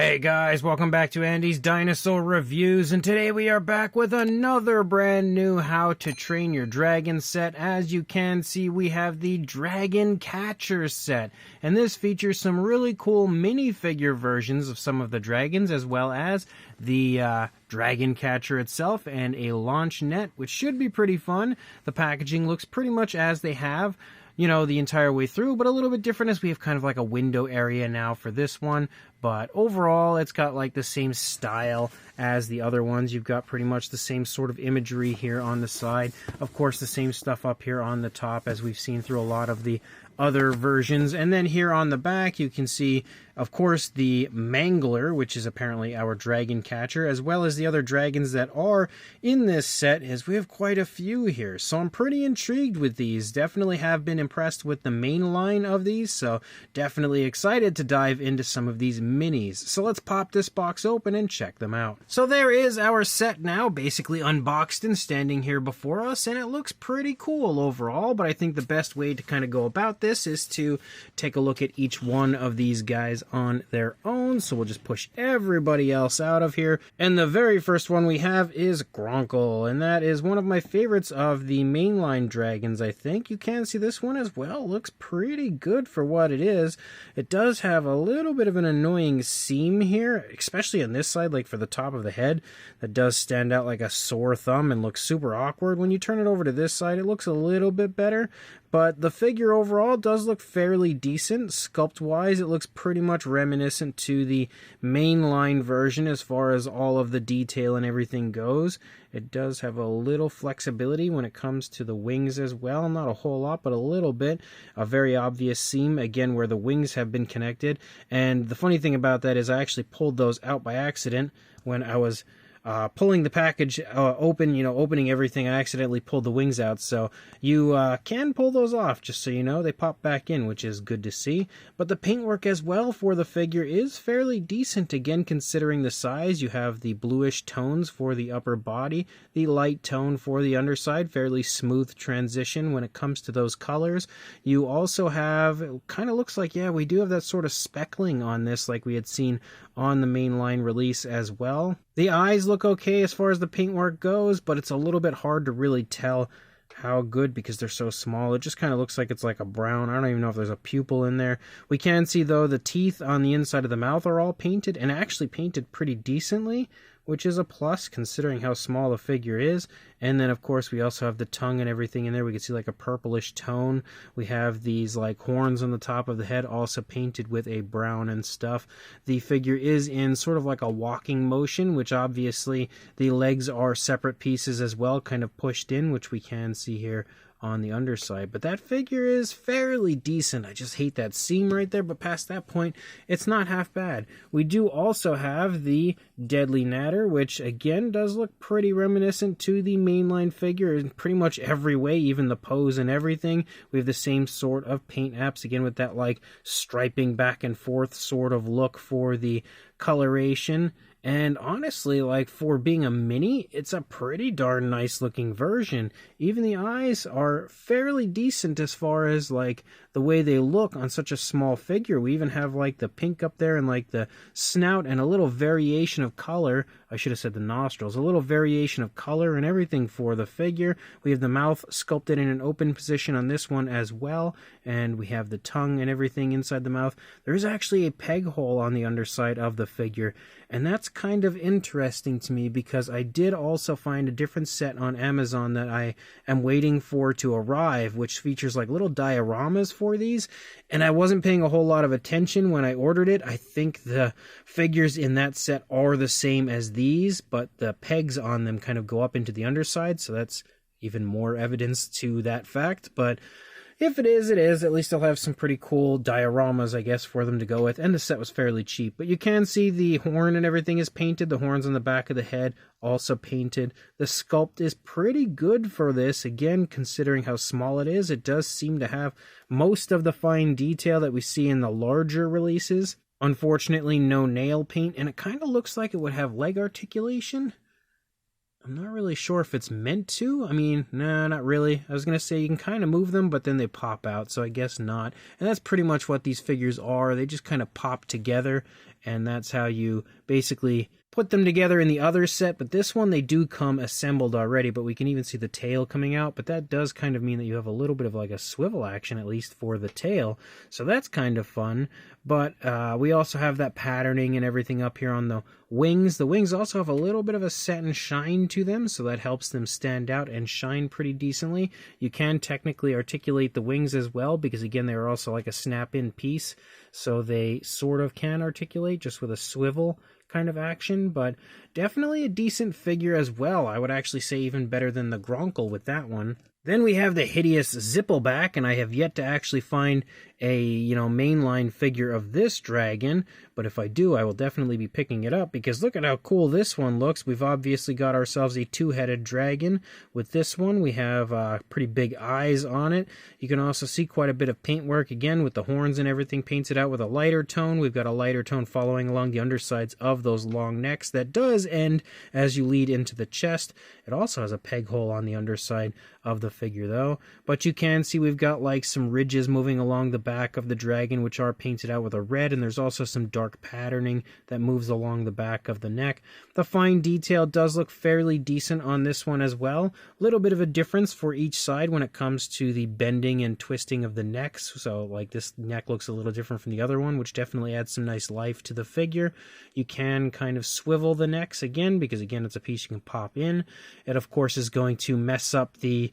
Hey guys, welcome back to Andy's Dinosaur Reviews, and today we are back with another brand new How to Train Your Dragon set. As you can see, we have the Dragon Catcher set, and this features some really cool minifigure versions of some of the dragons, as well as the Dragon Catcher itself and a launch net, which should be pretty fun. The packaging looks pretty much as they have, you know, the entire way through, but a little bit different as we have kind of like a window area now for this one. But overall, it's got like the same style as the other ones. You've got pretty much the same sort of imagery here on the side. Of course, the same stuff up here on the top as we've seen through a lot of the other versions. And then here on the back, you can see, of course, the Mangler, which is apparently our dragon catcher, as well as the other dragons that are in this set, as we have quite a few here. So I'm pretty intrigued with these. Definitely have been impressed with the main line of these, so definitely excited to dive into some of these minis. So let's pop this box open and check them out. So there is our set now, basically unboxed and standing here before us, and it looks pretty cool overall, but I think the best way to kind of go about this is to take a look at each one of these guys on their own. So we'll just push everybody else out of here. And the very first one we have is Gronk, and that is one of my favorites of the mainline dragons, I think. You can see this one as well. Looks pretty good for what it is. It does have a little bit of an annoying seam here, especially on this side, like for the top of the head. That does stand out like a sore thumb and looks super awkward. When you turn it over to this side, it looks a little bit better. But the figure overall does look fairly decent. Sculpt-wise, it looks pretty much reminiscent to the mainline version as far as all of the detail and everything goes. It does have a little flexibility when it comes to the wings as well. Not a whole lot, but a little bit. A very obvious seam, again, where the wings have been connected. And the funny thing about that is I actually pulled those out by accident when I was pulling the package open, opening everything. I accidentally pulled the wings out, so you can pull those off, just so you know. They pop back in, which is good to see. But the paintwork as well for the figure is fairly decent, again, considering the size. You have the bluish tones for the upper body, the light tone for the underside, fairly smooth transition when it comes to those colors. You also have, it kind of looks like, yeah, we do have that sort of speckling on this like we had seen on the mainline release as well. The eyes look okay as far as the paintwork goes, but it's a little bit hard to really tell how good because they're so small. It just kind of looks like it's like a brown. I don't even know if there's a pupil in there. We can see, though, the teeth on the inside of the mouth are all painted, and actually painted pretty decently, which is a plus considering how small the figure is. And then, of course, we also have the tongue and everything in there. We can see like a purplish tone. We have these like horns on the top of the head, also painted with a brown and stuff. The figure is in sort of like a walking motion, which obviously the legs are separate pieces as well, kind of pushed in, which we can see here on the underside. But that figure is fairly decent. I just hate that seam right there, but past that point, it's not half bad. We do also have the Deadly Natter, which again does look pretty reminiscent to the mainline figure in pretty much every way, even the pose and everything. We have the same sort of paint apps, again with that like striping back and forth sort of look for the coloration. And honestly, like for being a mini, it's a pretty darn nice looking version. Even the eyes are fairly decent as far as like the way they look on such a small figure. We even have like the pink up there and like the snout and a little variation of color. I should have said the nostrils. A little variation of color and everything for the figure. We have the mouth sculpted in an open position on this one as well. And we have the tongue and everything inside the mouth. There's actually a peg hole on the underside of the figure. And that's kind of interesting to me because I did also find a different set on Amazon that I am waiting for to arrive, which features like little dioramas for these, and I wasn't paying a whole lot of attention when I ordered it. I think the figures in that set are the same as these, but the pegs on them kind of go up into the underside, so that's even more evidence to that fact. But if it is, it is. At least I'll have some pretty cool dioramas, I guess, for them to go with. And the set was fairly cheap. But you can see the horn and everything is painted. The horns on the back of the head also painted. The sculpt is pretty good for this. Again, considering how small it is, it does seem to have most of the fine detail that we see in the larger releases. Unfortunately, no nail paint. And it kind of looks like it would have leg articulation. I'm not really sure if it's meant to. I mean, no, not really. I was going to say you can kind of move them, but then they pop out, so I guess not. And that's pretty much what these figures are. They just kind of pop together, and that's how you basically put them together in the other set. But this one, they do come assembled already, but we can even see the tail coming out. But that does kind of mean that you have a little bit of like a swivel action, at least for the tail. So that's kind of fun. But we also have that patterning and everything up here on the wings. The wings also have a little bit of a satin shine to them, so that helps them stand out and shine pretty decently. You can technically articulate the wings as well, because again, they're also like a snap-in piece, so they sort of can articulate just with a swivel kind of action, but definitely a decent figure as well. I would actually say even better than the Gronkle with that one. Then we have the hideous Zippleback, and I have yet to actually find a, mainline figure of this dragon, but if I do, I will definitely be picking it up, because look at how cool this one looks. We've obviously got ourselves a two-headed dragon. With this one, we have pretty big eyes on it. You can also see quite a bit of paintwork, again, with the horns and everything painted out with a lighter tone. We've got a lighter tone following along the undersides of those long necks. That does end as you lead into the chest. It also has a peg hole on the underside of the figure, though, but you can see we've got like some ridges moving along the back of the dragon, which are painted out with a red, and there's also some dark patterning that moves along the back of the neck. The fine detail does look fairly decent on this one as well. A little bit of a difference for each side when it comes to the bending and twisting of the necks, so like this neck looks a little different from the other one, which definitely adds some nice life to the figure. You can kind of swivel the necks again, because again, it's a piece you can pop in. It of course is going to mess up the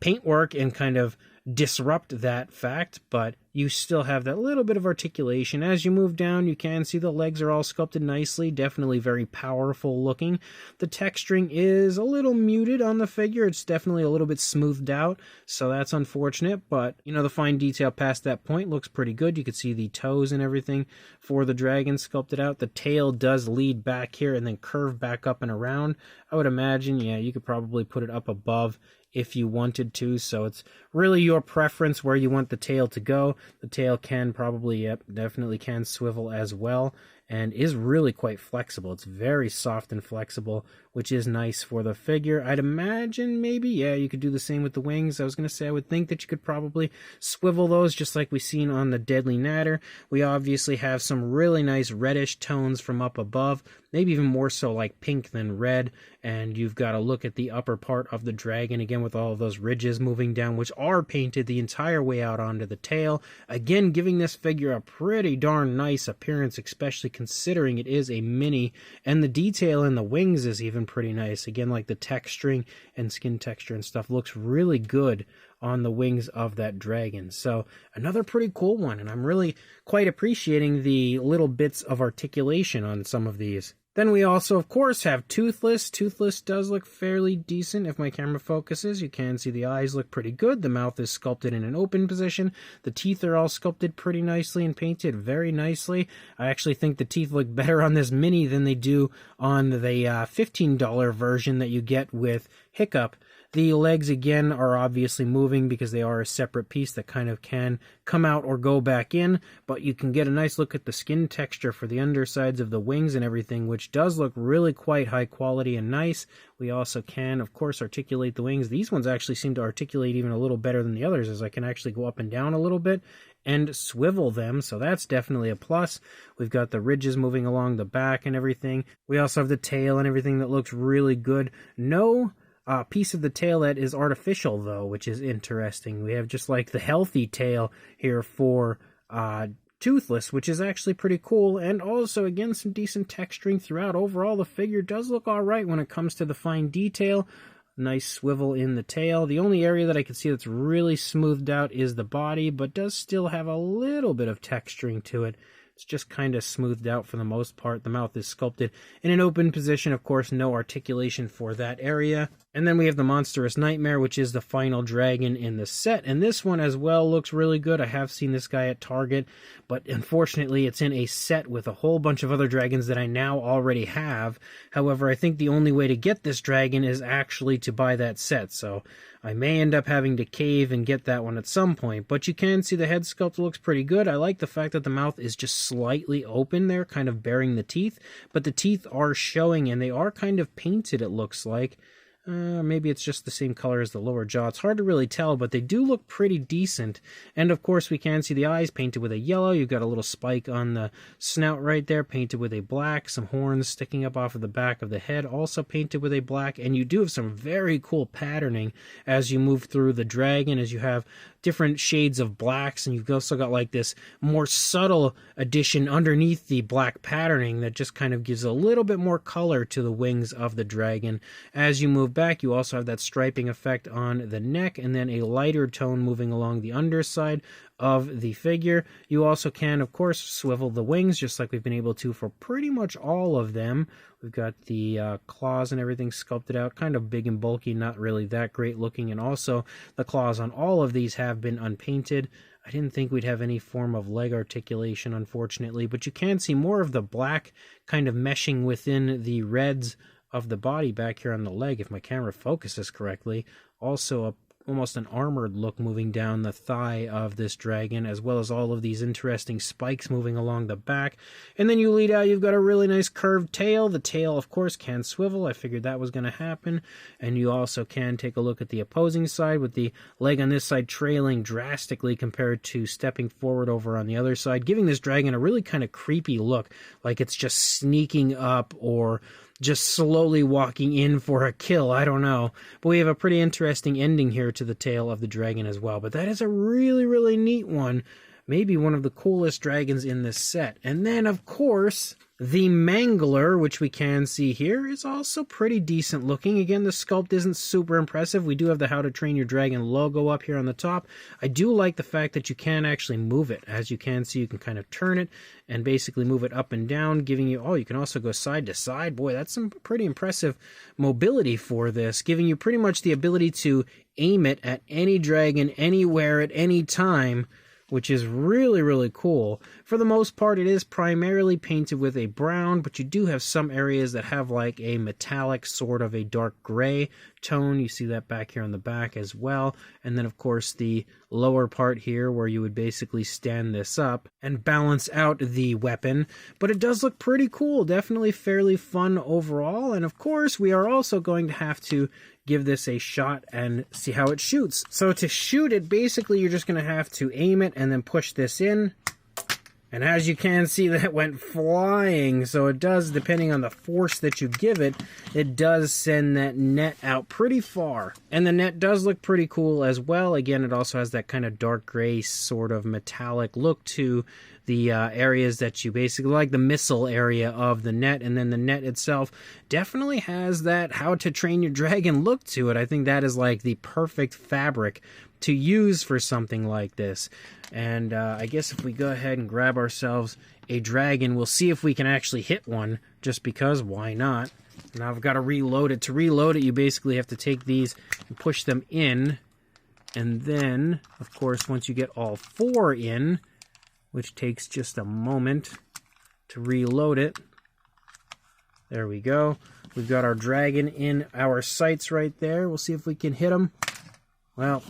paintwork and kind of disrupt that fact, but you still have that little bit of articulation. As you move down, you can see the legs are all sculpted nicely, definitely very powerful looking. The texturing is a little muted on the figure. It's definitely a little bit smoothed out, so that's unfortunate, but the fine detail past that point looks pretty good. You can see the toes and everything for the dragon sculpted out. The tail does lead back here and then curve back up and around. I would imagine, yeah, you could probably put it up above if you wanted to, so it's really your preference where you want the tail to go. The tail can probably, definitely can swivel as well, and is really quite flexible. It's very soft and flexible, which is nice for the figure. I'd imagine maybe, yeah, you could do the same with the wings. I was going to say, I would think that you could probably swivel those just like we've seen on the Deadly Natter. We obviously have some really nice reddish tones from up above, maybe even more so like pink than red, and you've got to look at the upper part of the dragon again with all of those ridges moving down, which are painted the entire way out onto the tail, again giving this figure a pretty darn nice appearance, especially considering it is a mini, and the detail in the wings is even pretty nice. Again, like the texturing and skin texture and stuff looks really good on the wings of that dragon. So another pretty cool one, and I'm really quite appreciating the little bits of articulation on some of these. Then we also, of course, have Toothless. Toothless does look fairly decent. If my camera focuses, you can see the eyes look pretty good. The mouth is sculpted in an open position. The teeth are all sculpted pretty nicely and painted very nicely. I actually think the teeth look better on this mini than they do on the $15 version that you get with Hiccup. The legs, again, are obviously moving because they are a separate piece that kind of can come out or go back in, but you can get a nice look at the skin texture for the undersides of the wings and everything, which does look really quite high quality and nice. We also can, of course, articulate the wings. These ones actually seem to articulate even a little better than the others, as I can actually go up and down a little bit and swivel them, so that's definitely a plus. We've got the ridges moving along the back and everything. We also have the tail and everything that looks really good. No piece of the tail that is artificial, though, which is interesting. We have just like the healthy tail here for Toothless, which is actually pretty cool, and also, again, some decent texturing throughout. Overall, the figure does look alright when it comes to the fine detail. Nice swivel in the tail. The only area that I can see that's really smoothed out is the body, but does still have a little bit of texturing to it. It's just kind of smoothed out for the most part. The mouth is sculpted in an open position. Of course, no articulation for that area. And then we have the Monsterous Nightmare, which is the final dragon in the set. And this one as well looks really good. I have seen this guy at Target, but unfortunately it's in a set with a whole bunch of other dragons that I now already have. However, I think the only way to get this dragon is actually to buy that set. So I may end up having to cave and get that one at some point. But you can see the head sculpt looks pretty good. I like the fact that the mouth is just slightly open there, kind of bearing the teeth. But the teeth are showing, and they are kind of painted, it looks like. Maybe it's just the same color as the lower jaw. It's hard to really tell, but they do look pretty decent. And of course, we can see the eyes painted with a yellow. You've got a little spike on the snout right there, painted with a black. Some horns sticking up off of the back of the head, also painted with a black. And you do have some very cool patterning as you move through the dragon, as you have different shades of blacks, and you've also got like this more subtle addition underneath the black patterning that just kind of gives a little bit more color to the wings of the dragon. As you move back, you also have that striping effect on the neck, and then a lighter tone moving along the underside of the figure. You also can, of course, swivel the wings, just like we've been able to for pretty much all of them. We've got the claws and everything sculpted out, kind of big and bulky, not really that great looking, and also the claws on all of these have been unpainted. I didn't think we'd have any form of leg articulation, unfortunately, but you can see more of the black kind of meshing within the reds of the body back here on the leg, if my camera focuses correctly. Also almost an armored look moving down the thigh of this dragon, as well as all of these interesting spikes moving along the back. And then you lead out, you've got a really nice curved tail. The tail, of course, can swivel. I figured that was going to happen. And you also can take a look at the opposing side, with the leg on this side trailing drastically compared to stepping forward over on the other side, giving this dragon a really kind of creepy look, like it's just sneaking up or just slowly walking in for a kill. I don't know. But we have a pretty interesting ending here to the tail of the dragon as well. But that is a really, really neat one. Maybe one of the coolest dragons in this set. And then, of course, the Mangler, which we can see here, is also pretty decent looking. Again, the sculpt isn't super impressive. We do have the How to Train Your Dragon logo up here on the top. I do like the fact that you can actually move it. As you can see, you can kind of turn it and basically move it up and down, giving you, oh, you can also go side to side. Boy, that's some pretty impressive mobility for this, giving you pretty much the ability to aim it at any dragon, anywhere, at any time, which is really, really cool. For the most part, it is primarily painted with a brown, but you do have some areas that have like a metallic, sort of a dark gray tone. You see that back here on the back as well. And then, of course, the lower part here where you would basically stand this up and balance out the weapon. But it does look pretty cool. Definitely fairly fun overall. And, of course, we are also going to have to give this a shot and see how it shoots. So to shoot it, basically you're just going to have to aim it and then push this in. And as you can see, that went flying. So it does, depending on the force that you give it, it does send that net out pretty far. And the net does look pretty cool as well. Again, it also has that kind of dark gray sort of metallic look to the areas that you basically like, the missile area of the net. And then the net itself definitely has that How to Train Your Dragon look to it. I think that is like the perfect fabric to use for something like this. And I guess if we go ahead and grab ourselves a dragon, we'll see if we can actually hit one, just because, why not? Now I've got to reload it. To reload it, you basically have to take these and push them in. And then, of course, once you get all four in, which takes just a moment to reload it. There we go. We've got our dragon in our sights right there. We'll see if we can hit him. Well,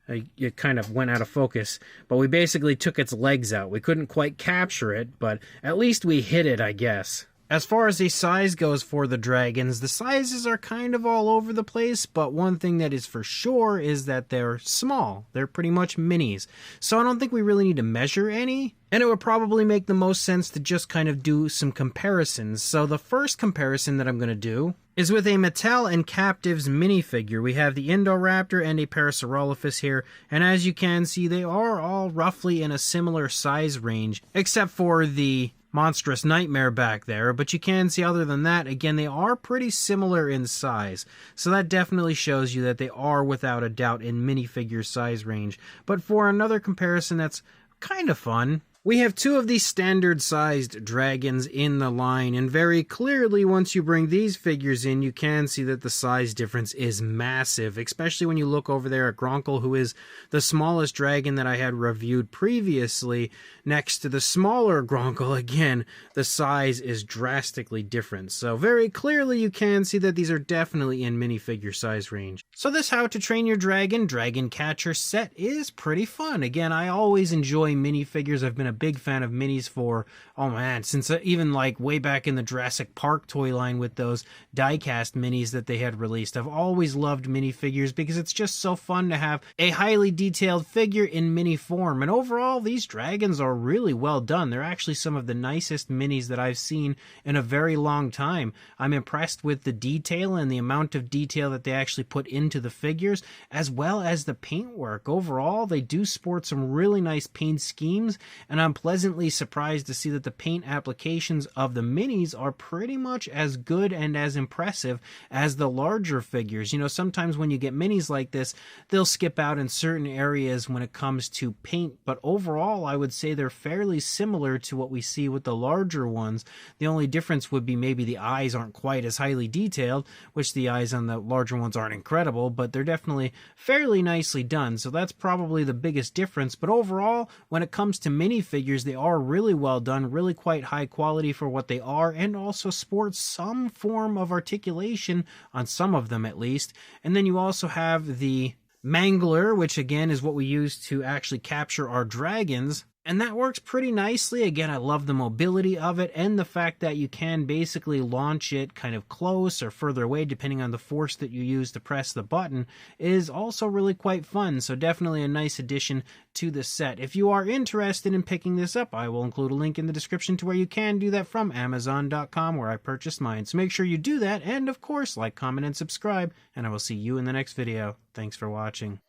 it kind of went out of focus, but we basically took its legs out. We couldn't quite capture it, but at least we hit it, I guess. As far as the size goes for the dragons, the sizes are kind of all over the place, but one thing that is for sure is that they're small. They're pretty much minis. So I don't think we really need to measure any, and it would probably make the most sense to just kind of do some comparisons. So the first comparison that I'm going to do is with a Mattel and Captives minifigure. We have the Indoraptor and a Parasaurolophus here, and as you can see, they are all roughly in a similar size range, except for the Monsterous Nightmare back there, but you can see other than that, again, they are pretty similar in size. So that definitely shows you that they are without a doubt in minifigure size range. But for another comparison that's kind of fun, We have two of these standard-sized dragons in the line, and very clearly once you bring these figures in, you can see that the size difference is massive, especially when you look over there at Gronk, who is the smallest dragon that I had reviewed previously. Next to the smaller Gronk, again, the size is drastically different. So very clearly you can see that these are definitely in minifigure size range. So this How to Train Your Dragon Catcher set is pretty fun. Again, I always enjoy minifigures. I've been a big fan of minis for, oh man, since even like way back in the Jurassic Park toy line with those die-cast minis that they had released. I've always loved minifigures because it's just so fun to have a highly detailed figure in mini form. And overall, these dragons are really well done. They're actually some of the nicest minis that I've seen in a very long time. I'm impressed with the detail and the amount of detail that they actually put into the figures, as well as the paintwork. Overall, they do sport some really nice paint schemes, and I'm pleasantly surprised to see that the paint applications of the minis are pretty much as good and as impressive as the larger figures. You know, sometimes when you get minis like this, they'll skip out in certain areas when it comes to paint, but overall I would say they're fairly similar to what we see with the larger ones. The only difference would be maybe the eyes aren't quite as highly detailed, which the eyes on the larger ones aren't incredible, but they're definitely fairly nicely done. So that's probably the biggest difference. But overall, when it comes to minifigures, they are really well done, really quite high quality for what they are, and also sport some form of articulation on some of them at least. And then you also have the Mangler, which again is what we use to actually capture our dragons. And that works pretty nicely. Again, I love the mobility of it and the fact that you can basically launch it kind of close or further away depending on the force that you use to press the button is also really quite fun. So definitely a nice addition to the set. If you are interested in picking this up, I will include a link in the description to where you can do that from Amazon.com, where I purchased mine. So make sure you do that, and of course, like, comment, and subscribe, and I will see you in the next video. Thanks for watching.